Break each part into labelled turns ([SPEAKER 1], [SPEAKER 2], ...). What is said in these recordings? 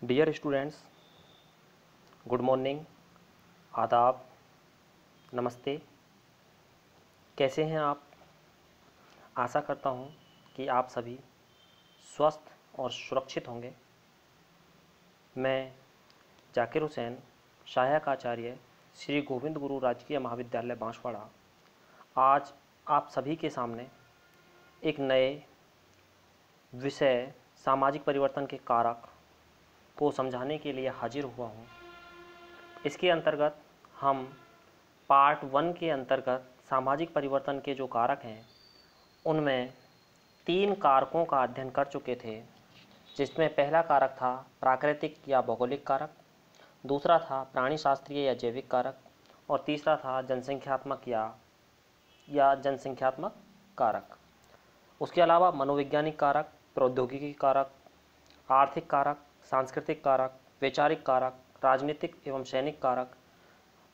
[SPEAKER 1] Dear students, good morning, आदाब, नमस्ते। कैसे हैं आप? आशा करता हूं कि आप सभी स्वस्थ और सुरक्षित होंगे। मैं जाकिर हुसैन, सहायक आचार्य श्री गोविंद गुरु राजकीय महाविद्यालय बांसवाड़ा, आज आप सभी के सामने एक नए विषय सामाजिक परिवर्तन के कारक को समझाने के लिए हाजिर हुआ हूँ। इसके अंतर्गत हम पार्ट 1 के अंतर्गत सामाजिक परिवर्तन के जो कारक हैं उनमें 3 कारकों का अध्ययन कर चुके थे, जिसमें पहला कारक था प्राकृतिक या भौगोलिक कारक, दूसरा था प्राणी शास्त्रीय या जैविक कारक और तीसरा था जनसंख्यात्मक या जनसंख्यात्मक कारक। उसके अलावा मनोवैज्ञानिक कारक, प्रौद्योगिकी कारक, आर्थिक कारक, सांस्कृतिक कारक, वैचारिक कारक, राजनीतिक एवं सैनिक कारक,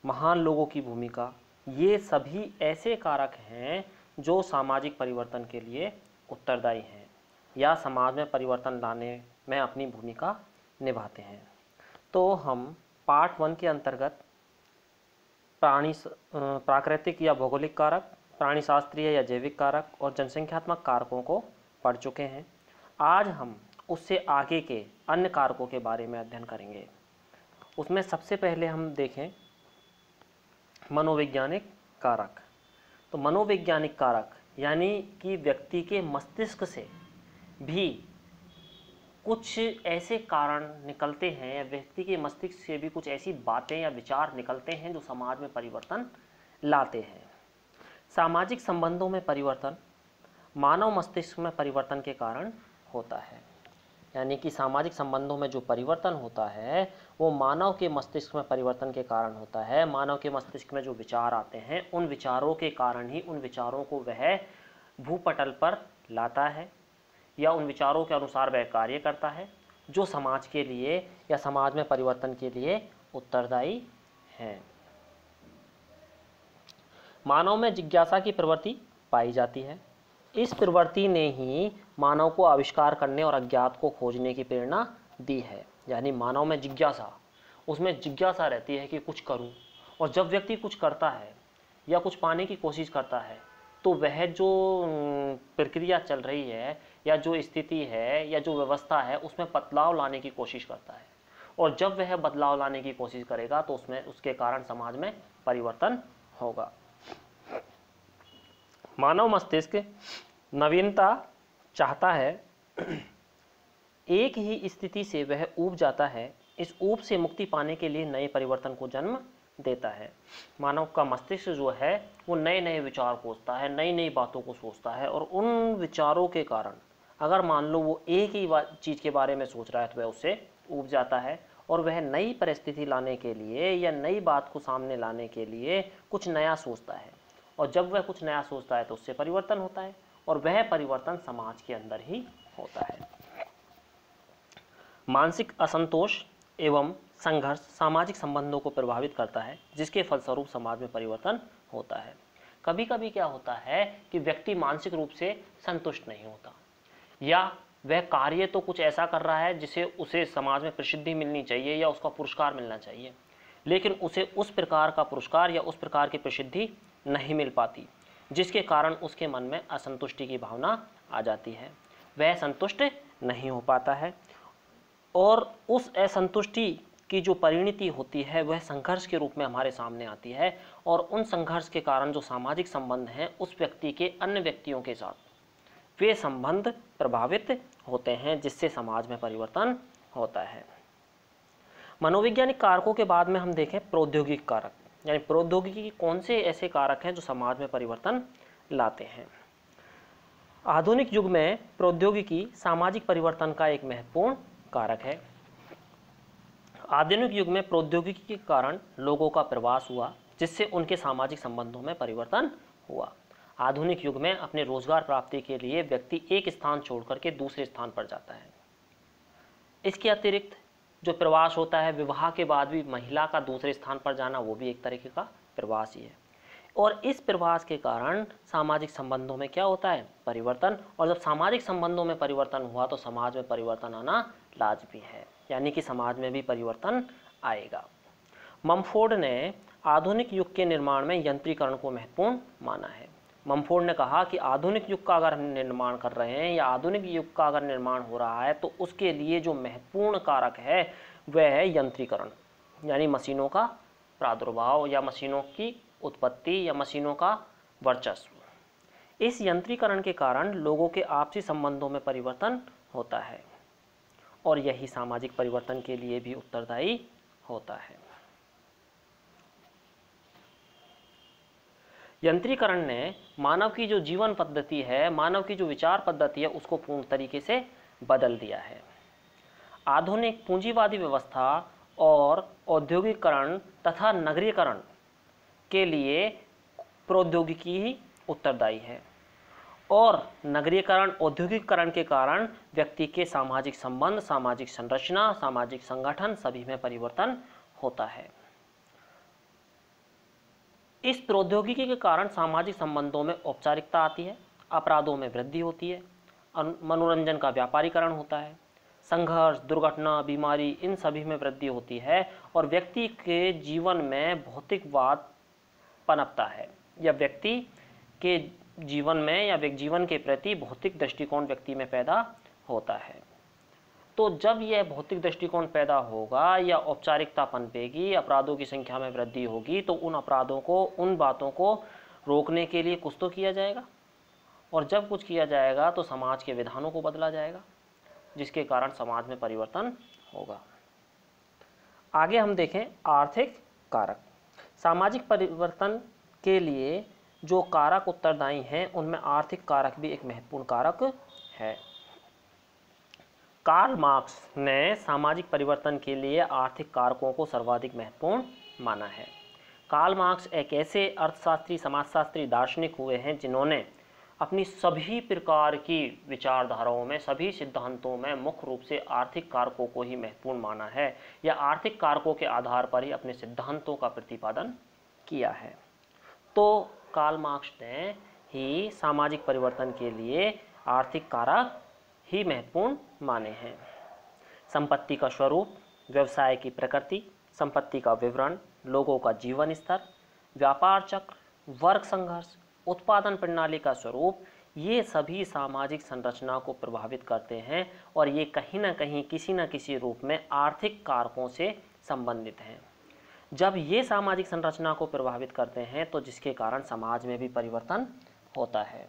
[SPEAKER 1] महान लोगों की भूमिका, ये सभी ऐसे कारक हैं जो सामाजिक परिवर्तन के लिए उत्तरदायी हैं या समाज में परिवर्तन लाने में अपनी भूमिका निभाते हैं। तो हम पार्ट 1 के अंतर्गत प्राकृतिक या भौगोलिक कारक, प्राणी शास्त्रीय या जैविक कारक और जनसंख्यात्मक कारकों को पढ़ चुके हैं। आज हम उससे आगे के अन्य कारकों के बारे में अध्ययन करेंगे। उसमें सबसे पहले हम देखें मनोवैज्ञानिक कारक। तो मनोवैज्ञानिक कारक यानी कि व्यक्ति के मस्तिष्क से भी कुछ ऐसे कारण निकलते हैं या व्यक्ति के मस्तिष्क से भी कुछ ऐसी बातें या विचार निकलते हैं जो समाज में परिवर्तन लाते हैं। सामाजिक संबंधों में परिवर्तन मानव मस्तिष्क में परिवर्तन के कारण होता है। यानी कि सामाजिक संबंधों में जो परिवर्तन होता है वो मानव के मस्तिष्क में परिवर्तन के कारण होता है। मानव के मस्तिष्क में जो विचार आते हैं उन विचारों के कारण ही उन विचारों को वह भूपटल पर लाता है या उन विचारों के अनुसार वह कार्य करता है जो समाज के लिए या समाज में परिवर्तन के लिए उत्तरदायी हैं। मानव में जिज्ञासा की प्रवृत्ति पाई जाती है। इस प्रवृत्ति ने ही मानव को आविष्कार करने और अज्ञात को खोजने की प्रेरणा दी है। यानी मानव में जिज्ञासा, उसमें जिज्ञासा रहती है कि कुछ करूं, और जब व्यक्ति कुछ करता है या कुछ पाने की कोशिश करता है तो वह जो प्रक्रिया चल रही है या जो स्थिति है या जो व्यवस्था है उसमें बदलाव लाने की कोशिश करता है, और जब वह बदलाव लाने की कोशिश करेगा तो उसमें उसके कारण समाज में परिवर्तन होगा। मानव मस्तिष्क नवीनता चाहता है। एक ही स्थिति से वह ऊब जाता है। इस ऊब से मुक्ति पाने के लिए नए परिवर्तन को जन्म देता है। मानव का मस्तिष्क जो है वो नए नए विचार खोजता है, नई नई बातों को सोचता है, और उन विचारों के कारण अगर मान लो वो एक ही चीज़ के बारे में सोच रहा है तो वह उससे ऊब जाता है और वह नई परिस्थिति लाने के लिए या नई बात को सामने लाने के लिए कुछ नया सोचता है, और जब वह कुछ नया सोचता है तो उससे परिवर्तन होता है, और वह परिवर्तन समाज के अंदर ही होता है। मानसिक असंतोष एवं संघर्ष सामाजिक संबंधों को प्रभावित करता है, जिसके फलस्वरूप समाज में परिवर्तन होता है। कभी कभी क्या होता है कि व्यक्ति मानसिक रूप से संतुष्ट नहीं होता, या वह कार्य तो कुछ ऐसा कर रहा है जिसे उसे समाज में प्रसिद्धि मिलनी चाहिए या उसका पुरस्कार मिलना चाहिए, लेकिन उसे उस प्रकार का पुरस्कार या उस प्रकार की प्रसिद्धि नहीं मिल पाती, जिसके कारण उसके मन में असंतुष्टि की भावना आ जाती है। वह संतुष्ट नहीं हो पाता है, और उस असंतुष्टि की जो परिणति होती है वह संघर्ष के रूप में हमारे सामने आती है, और उन संघर्ष के कारण जो सामाजिक संबंध हैं उस व्यक्ति के अन्य व्यक्तियों के साथ वे संबंध प्रभावित होते हैं, जिससे समाज में परिवर्तन होता है। मनोवैज्ञानिक कारकों के बाद में हम देखें प्रौद्योगिक कारक। यानी प्रौद्योगिकी के कौन से ऐसे कारक हैं जो समाज में परिवर्तन लाते हैं। आधुनिक युग में प्रौद्योगिकी सामाजिक परिवर्तन का एक महत्वपूर्ण कारक है। आधुनिक युग में प्रौद्योगिकी के कारण लोगों का प्रवास हुआ, जिससे उनके सामाजिक संबंधों में परिवर्तन हुआ। आधुनिक युग में अपने रोजगार प्राप्ति के लिए व्यक्ति एक स्थान छोड़कर के दूसरे स्थान पर जाता है। इसके अतिरिक्त जो प्रवास होता है, विवाह के बाद भी महिला का दूसरे स्थान पर जाना, वो भी एक तरीके का प्रवास ही है। और इस प्रवास के कारण सामाजिक संबंधों में क्या होता है? परिवर्तन। और जब सामाजिक संबंधों में परिवर्तन हुआ तो समाज में परिवर्तन आना लाजमी है, यानी कि समाज में भी परिवर्तन आएगा। ममफोर्ड ने आधुनिक युग के निर्माण में यंत्रीकरण को महत्वपूर्ण माना है। ममफोर्ड ने कहा कि आधुनिक युग का अगर हम निर्माण कर रहे हैं या आधुनिक युग का अगर निर्माण हो रहा है तो उसके लिए जो महत्वपूर्ण कारक है वह है यंत्रीकरण, यानी मशीनों का प्रादुर्भाव या मशीनों की उत्पत्ति या मशीनों का वर्चस्व। इस यंत्रीकरण के कारण लोगों के आपसी संबंधों में परिवर्तन होता है और यही सामाजिक परिवर्तन के लिए भी उत्तरदायी होता है। यंत्रीकरण ने मानव की जो जीवन पद्धति है, मानव की जो विचार पद्धति है, उसको पूर्ण तरीके से बदल दिया है। आधुनिक पूंजीवादी व्यवस्था और औद्योगिकरण तथा नगरीकरण के लिए प्रौद्योगिकी ही उत्तरदायी है और नगरीकरण औद्योगिकरण के कारण व्यक्ति के सामाजिक संबंध, सामाजिक संरचना, सामाजिक संगठन सभी में परिवर्तन होता है। इस प्रौद्योगिकी के कारण सामाजिक संबंधों में औपचारिकता आती है, अपराधों में वृद्धि होती है, मनोरंजन का व्यापारीकरण होता है, संघर्ष, दुर्घटना, बीमारी, इन सभी में वृद्धि होती है और व्यक्ति के जीवन में भौतिकवाद पनपता है या व्यक्ति के जीवन में या जीवन के प्रति भौतिक दृष्टिकोण व्यक्ति में पैदा होता है। तो जब यह भौतिक दृष्टिकोण पैदा होगा या औपचारिकता पनपेगी, अपराधों की संख्या में वृद्धि होगी, तो उन अपराधों को, उन बातों को रोकने के लिए कुछ तो किया जाएगा और जब कुछ किया जाएगा तो समाज के विधानों को बदला जाएगा, जिसके कारण समाज में परिवर्तन होगा। आगे हम देखें आर्थिक कारक। सामाजिक परिवर्तन के लिए जो कारक उत्तरदायी हैं उनमें आर्थिक कारक भी एक महत्वपूर्ण कारक है। कार्ल मार्क्स ने सामाजिक परिवर्तन के लिए आर्थिक कारकों को सर्वाधिक महत्वपूर्ण माना है। कार्ल मार्क्स एक ऐसे अर्थशास्त्री, समाजशास्त्री, दार्शनिक हुए हैं जिन्होंने अपनी सभी प्रकार की विचारधाराओं में, सभी सिद्धांतों में मुख्य रूप से आर्थिक कारकों को ही महत्वपूर्ण माना है या आर्थिक कारकों के आधार पर ही अपने सिद्धांतों का प्रतिपादन किया है। तो कार्ल मार्क्स ने ही सामाजिक परिवर्तन के लिए आर्थिक कारक ही महत्वपूर्ण माने हैं। संपत्ति का स्वरूप, व्यवसाय की प्रकृति, संपत्ति का विवरण, लोगों का जीवन स्तर, व्यापार चक्र, वर्ग संघर्ष, उत्पादन प्रणाली का स्वरूप, ये सभी सामाजिक संरचना को प्रभावित करते हैं और ये कहीं ना कहीं किसी न किसी रूप में आर्थिक कारकों से संबंधित हैं। जब ये सामाजिक संरचना को प्रभावित करते हैं तो जिसके कारण समाज में भी परिवर्तन होता है।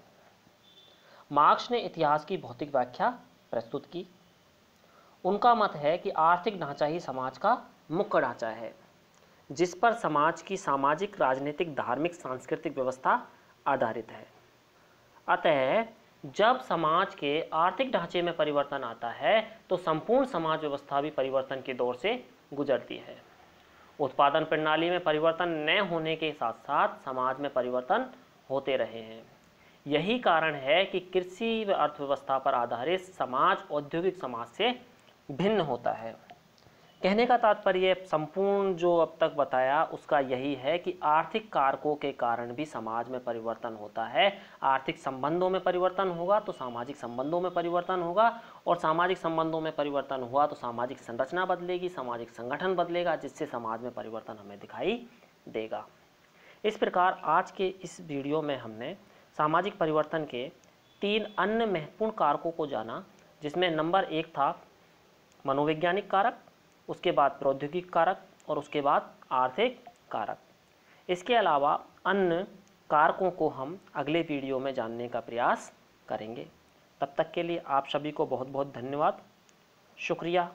[SPEAKER 1] मार्क्स ने इतिहास की भौतिक व्याख्या प्रस्तुत की। उनका मत है कि आर्थिक ढांचा ही समाज का मुख्य ढांचा है, जिस पर समाज की सामाजिक, राजनीतिक, धार्मिक, सांस्कृतिक व्यवस्था आधारित है। अतः जब समाज के आर्थिक ढांचे में परिवर्तन आता है तो संपूर्ण समाज व्यवस्था भी परिवर्तन के दौर से गुजरती है। उत्पादन प्रणाली में परिवर्तन न होने के साथ साथ समाज में परिवर्तन होते रहे हैं। यही कारण है कि कृषि व अर्थव्यवस्था पर आधारित समाज औद्योगिक समाज से भिन्न होता है। कहने का तात्पर्य संपूर्ण जो अब तक बताया उसका यही है कि आर्थिक कारकों के कारण भी समाज में परिवर्तन होता है। आर्थिक संबंधों में परिवर्तन होगा तो सामाजिक संबंधों में परिवर्तन होगा और सामाजिक संबंधों में परिवर्तन हुआ तो सामाजिक संरचना बदलेगी, सामाजिक संगठन बदलेगा, जिससे समाज में परिवर्तन हमें दिखाई देगा। इस प्रकार आज के इस वीडियो में हमने सामाजिक परिवर्तन के 3 अन्य महत्वपूर्ण कारकों को जाना, जिसमें नंबर 1 था मनोवैज्ञानिक कारक, उसके बाद प्रौद्योगिक कारक और उसके बाद आर्थिक कारक। इसके अलावा अन्य कारकों को हम अगले वीडियो में जानने का प्रयास करेंगे। तब तक के लिए आप सभी को बहुत बहुत धन्यवाद। शुक्रिया।